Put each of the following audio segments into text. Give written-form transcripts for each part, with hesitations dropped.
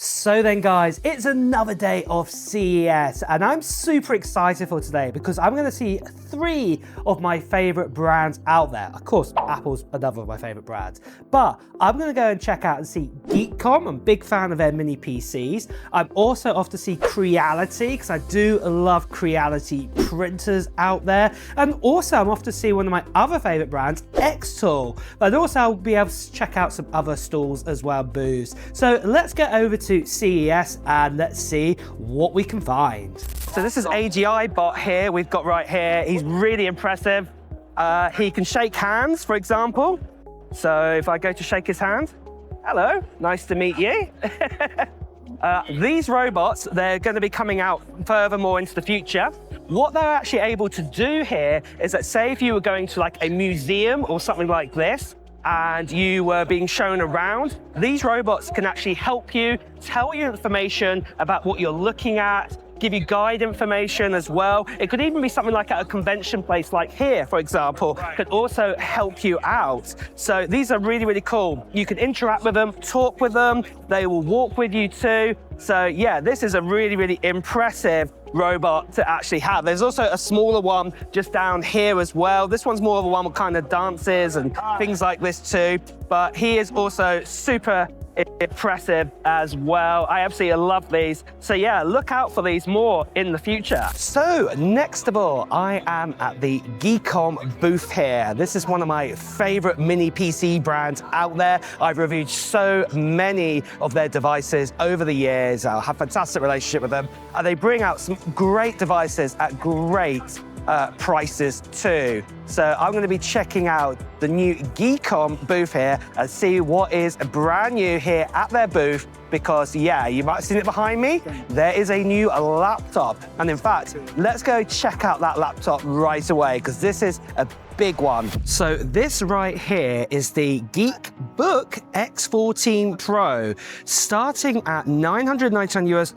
So then guys, it's another day of CES and I'm super excited for today because I'm going to see 3 of my favorite brands out there. Of course, Apple's another of my favorite brands, but I'm going to go and check out and see GeekCom. I'm a big fan of their mini PCs. I'm also off to see Creality because I do love Creality printers out there. And also I'm off to see one of my other favorite brands, Xtool. But also I'll be able to check out some other stalls as well, booths. So let's get over to CES and let's see what we can find. So this is AGI bot here we've got right here. He's really impressive. He can shake hands, for example. So if I go to shake his hand, hello, nice to meet you. These robots, they're going to be coming out furthermore into the future. What they're actually able to do here is that, say if you were going to like a museum or something like this, and you were being shown around, these robots can actually help you, tell you information about what you're looking at, give you guide information as well. It could even be something like at a convention place like here, for example, could also help you out. So these are really, really cool. You can interact with them, talk with them, they will walk with you too. So yeah, this is a really, really impressive robot to actually have. There's also a smaller one just down here as well. This one's more of a one with kind of dances and things like this too, but he is also super impressive as well. I absolutely love these. So yeah, look out for these more in the future. So next of all, I am at the GeekCom booth here. This is one of my favorite mini PC brands out there. I've reviewed so many of their devices over the years. I have a fantastic relationship with them. They bring out some great devices at great prices too. So I'm going to be checking out the new GeekOm booth here and see what is brand new here at their booth, because yeah, you might have seen it behind me. There is a new laptop, and in fact, let's go check out that laptop right away because this is a big one. So this right here is the GeekBook X14 Pro, starting at $999 US,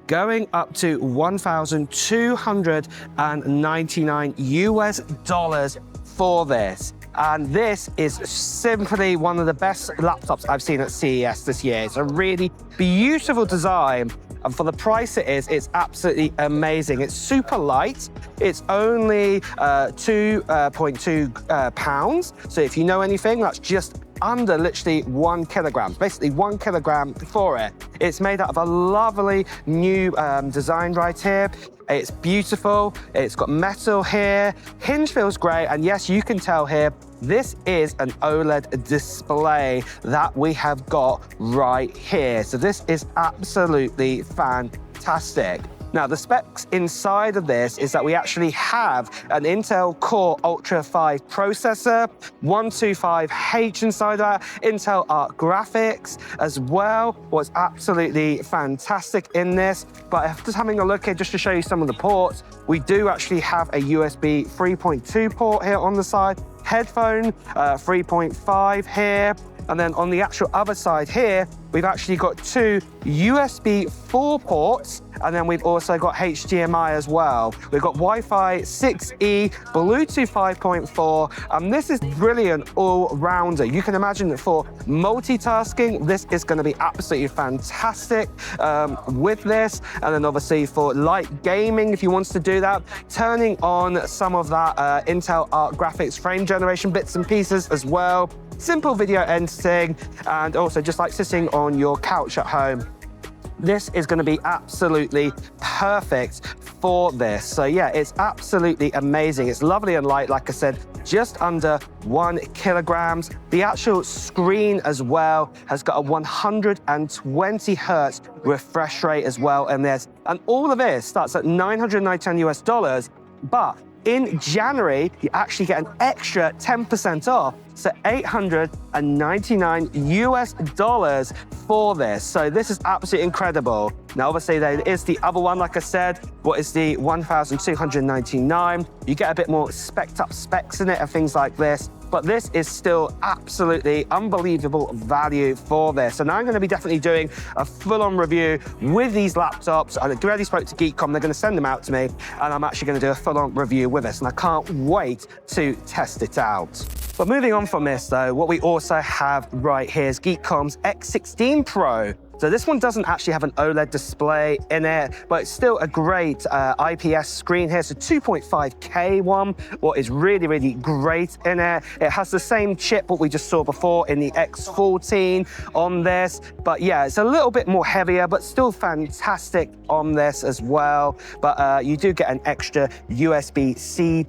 going up to $1,299 US for this. And this is simply one of the best laptops I've seen at CES this year. It's a really beautiful design. And for the price it is, it's absolutely amazing. It's super light. It's only 2.2 pounds. So if you know anything, that's just under literally 1 kilogram, basically 1 kilogram for it. It's made out of a lovely new design right here. It's beautiful, it's got metal here, hinge feels great, and yes, you can tell here, this is an OLED display that we have got right here. So this is absolutely fantastic. Now, the specs inside of this is that we actually have an Intel Core Ultra 5 processor, 125H inside of that, Intel Arc graphics as well. What's absolutely fantastic in this, but just having a look here just to show you some of the ports, we do actually have a USB 3.2 port here on the side, headphone 3.5 here, and then on the actual other side here, we've actually got 2 USB 4 ports, and then we've also got HDMI as well. We've got Wi-Fi 6E, Bluetooth 5.4, and this is brilliant all-rounder. You can imagine that for multitasking, this is going to be absolutely fantastic with this, and then obviously for light gaming, if you want to do that, turning on some of that Intel Arc graphics frame generation bits and pieces as well. Simple video editing, and also just like sitting on your couch at home. This is going to be absolutely perfect for this. So yeah, it's absolutely amazing. It's lovely and light, like I said, just under 1 kilogram. The actual screen as well has got a 120 hertz refresh rate as well in this. And all of this starts at $999 US, but in January, you actually get an extra 10% off, so $899 US for this. So this is absolutely incredible. Now, obviously, there is the other one, like I said, what is the $1,299. You get a bit more spec'd up specs in it and things like this. But this is still absolutely unbelievable value for this. So now I'm going to be definitely doing a full-on review with these laptops. I already spoke to GeekCom, they're going to send them out to me, and I'm actually going to do a full-on review with this, and I can't wait to test it out. But moving on from this though, what we also have right here is GeekOM's X14 Pro. So this one doesn't actually have an OLED display in it, but it's still a great IPS screen here. So 2.5K one, what is really, really great in it. It has the same chip what we just saw before in the X14 on this, but yeah, it's a little bit more heavier, but still fantastic on this as well. But you do get an extra USB-C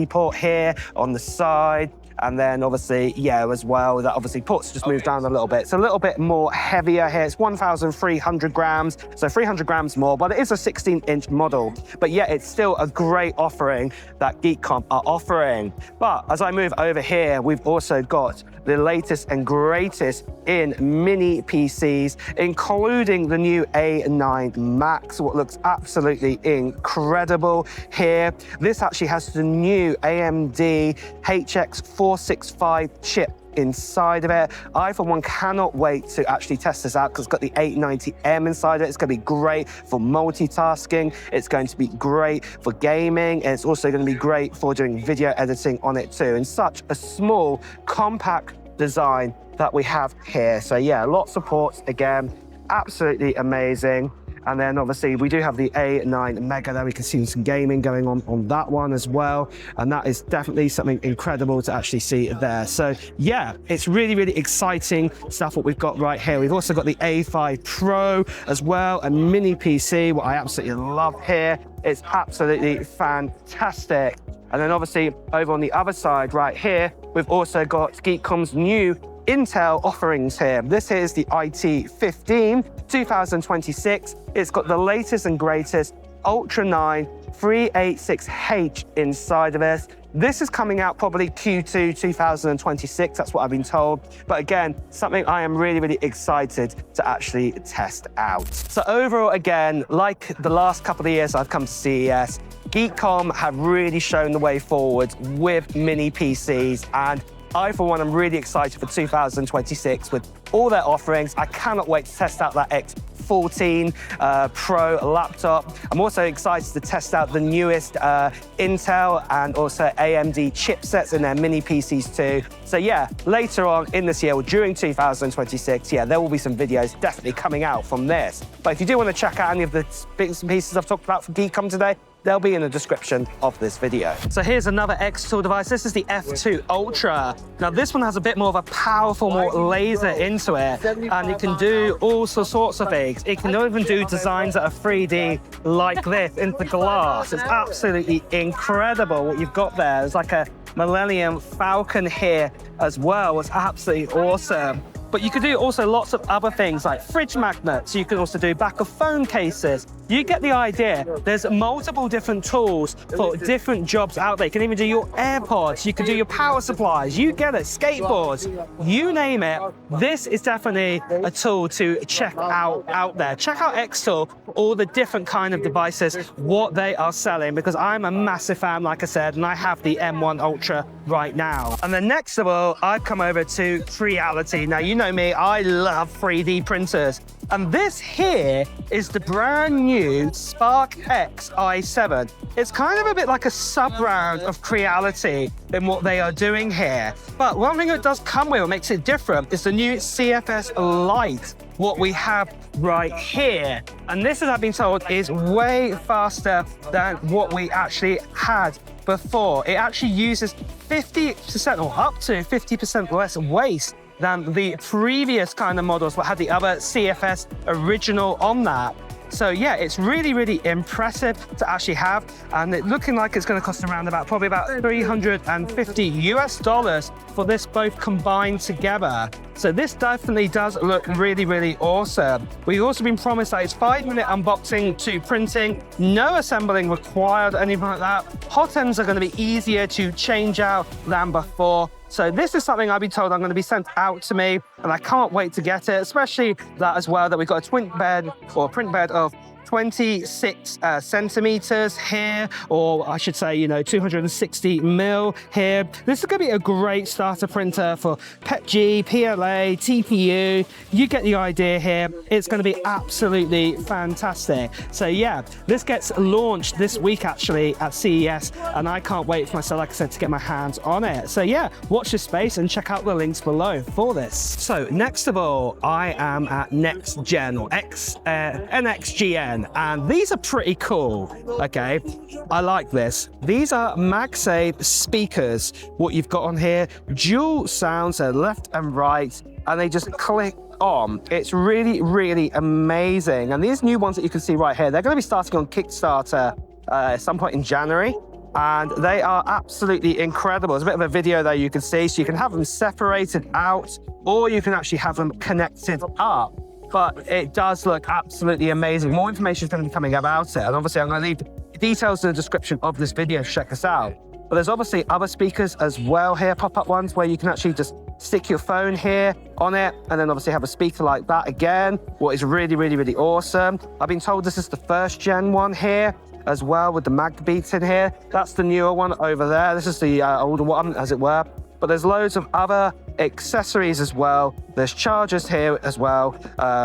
port here on the side. And then obviously, yeah, as well, that obviously ports just moved down a little bit. It's a little bit more heavier here. It's 1,300 grams, so 300 grams more, but it is a 16-inch model. But yeah, it's still a great offering that GeekCom are offering. But as I move over here, we've also got the latest and greatest in mini PCs, including the new A9 Max, what looks absolutely incredible here. This actually has the new AMD HX465 chip inside of it. I, for one, cannot wait to actually test this out because it's got the 890M inside of it. It's going to be great for multitasking. It's going to be great for gaming. And it's also going to be great for doing video editing on it too. And such a small, compact design that we have here. So yeah, lots of ports again, absolutely amazing. And then obviously we do have the A9 Mega there. We can see some gaming going on that one as well. And that is definitely something incredible to actually see there. So yeah, it's really, really exciting stuff what we've got right here. We've also got the A5 Pro as well, a mini PC, what I absolutely love here. It's absolutely fantastic. And then obviously over on the other side right here, we've also got GeekCom's new Intel offerings here. This is the IT15 2026. It's got the latest and greatest Ultra 9 386H inside of it. This is coming out probably Q2 2026, that's what I've been told. But again, something I am really, really excited to actually test out. So overall, again, like the last couple of years I've come to CES, GeekCom have really shown the way forward with mini PCs, and I, for one, am really excited for 2026 with all their offerings. I cannot wait to test out that X14 Pro laptop. I'm also excited to test out the newest Intel and also AMD chipsets in their mini PCs too. So yeah, later on in this year, or during 2026, yeah, there will be some videos definitely coming out from this. But if you do want to check out any of the bits and pieces I've talked about for GeekCom today, they'll be in the description of this video. So here's another Xtool device. This is the F2 Ultra. Now this one has a bit more of a powerful, more laser into it, and it can do all sorts of things. It can even do designs that are 3D like this into glass. It's absolutely incredible what you've got there. There's like a Millennium Falcon here as well. It's absolutely awesome. But you can do also lots of other things like fridge magnets. You can also do back of phone cases. You get the idea. There's multiple different tools for different jobs out there. You can even do your AirPods. You can do your power supplies. You get it, skateboards, you name it. This is definitely a tool to check out there. Check out Xtool, all the different kind of devices, what they are selling, because I'm a massive fan, like I said, and I have the M1 Ultra right now. And then next of all, I've come over to Creality. Now, you know me, I love 3D printers. And this here is the brand new Spark X i7. It's kind of a bit like a sub-brand of Creality in what they are doing here. But one thing it does come with, what makes it different, is the new CFS Lite, what we have right here. And this, as I've been told, is way faster than what we actually had before. It actually uses 50% or up to 50% less waste than the previous kind of models that had the other CFS original on that. So yeah, it's really, really impressive to actually have, and it's looking like it's going to cost around probably about $350 for this both combined together. So this definitely does look really, really awesome. We've also been promised that it's 5-minute unboxing to printing, no assembling required, anything like that. Hot ends are going to be easier to change out than before. So this is something I've been told I'm going to be sent out to me, and I can't wait to get it, especially that as well, that we've got a twin bed or print bed of 26 centimeters here, or I should say, 260 mil here. This is going to be a great starter printer for PETG, PLA, TPU. You get the idea here. It's going to be absolutely fantastic. So yeah, this gets launched this week actually at CES, and I can't wait for myself, like I said, to get my hands on it. So yeah, watch this space and check out the links below for this. So next of all, I am at NXGN or NXGN, and these are pretty cool. Okay, I like this. These are MagSafe speakers. What you've got on here, dual sounds, so left and right, and they just click on. It's really, really amazing. And these new ones that you can see right here, they're going to be starting on Kickstarter at some point in January. And they are absolutely incredible. There's a bit of a video there you can see, so you can have them separated out, or you can actually have them connected up. But it does look absolutely amazing. More information is going to be coming about it. And obviously I'm going to leave details in the description of this video to check this out. But there's obviously other speakers as well here, pop-up ones, where you can actually just stick your phone here on it, and then obviously have a speaker like that again, what is really, really, really awesome. I've been told this is the first gen one here as well, with the mag beats in here. That's the newer one over there. This is the older one, as it were. But there's loads of other accessories as well. There's chargers here as well,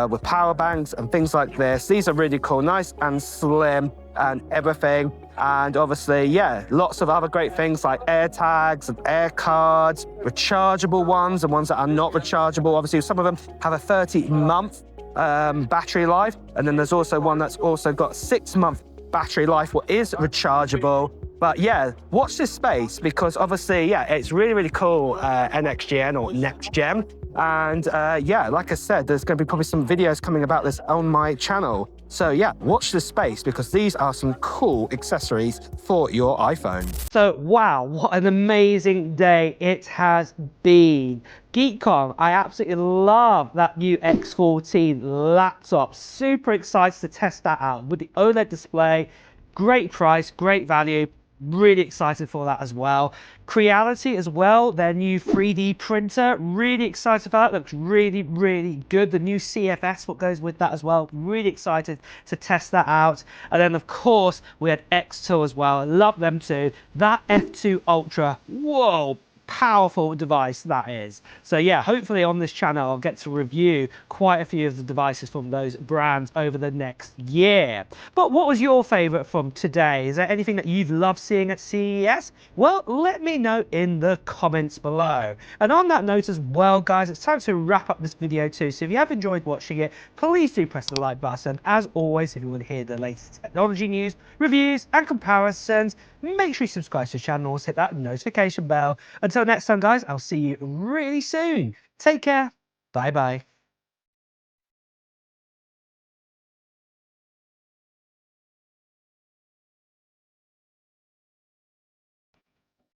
with power banks and things like this. These are really cool, nice and slim and everything. And obviously, yeah, lots of other great things like air tags and air cards, rechargeable ones and ones that are not rechargeable. Obviously, some of them have a 30-month battery life. And then there's also one that's also got 6-month battery life, what is rechargeable. But yeah, watch this space, because obviously, yeah, it's really, really cool, NXGN or Next Gen. And yeah, like I said, there's going to be probably some videos coming about this on my channel. So yeah, watch this space, because these are some cool accessories for your iPhone. So wow, what an amazing day it has been. GeekCom, I absolutely love that new X14 laptop. Super excited to test that out with the OLED display. Great price, great value. Really excited for that as well. Creality as well, their new 3D printer. Really excited for that. Looks really, really good. The new CFS, what goes with that as well. Really excited to test that out. And then of course we had Xtool as well. I love them too. That F2 Ultra. Whoa. Powerful device that is. So yeah, hopefully on this channel I'll get to review quite a few of the devices from those brands over the next year. But what was your favorite from today? Is there anything that you've loved seeing at CES? Well, let me know in the comments below. And on that note as well, guys, it's time to wrap up this video too. So if you have enjoyed watching it, please do press the like button. As always, if you want to hear the latest technology news, reviews and comparisons, make sure you subscribe to the channel, hit that notification bell. Until next time, guys, I'll see you really soon. Take care. Bye bye.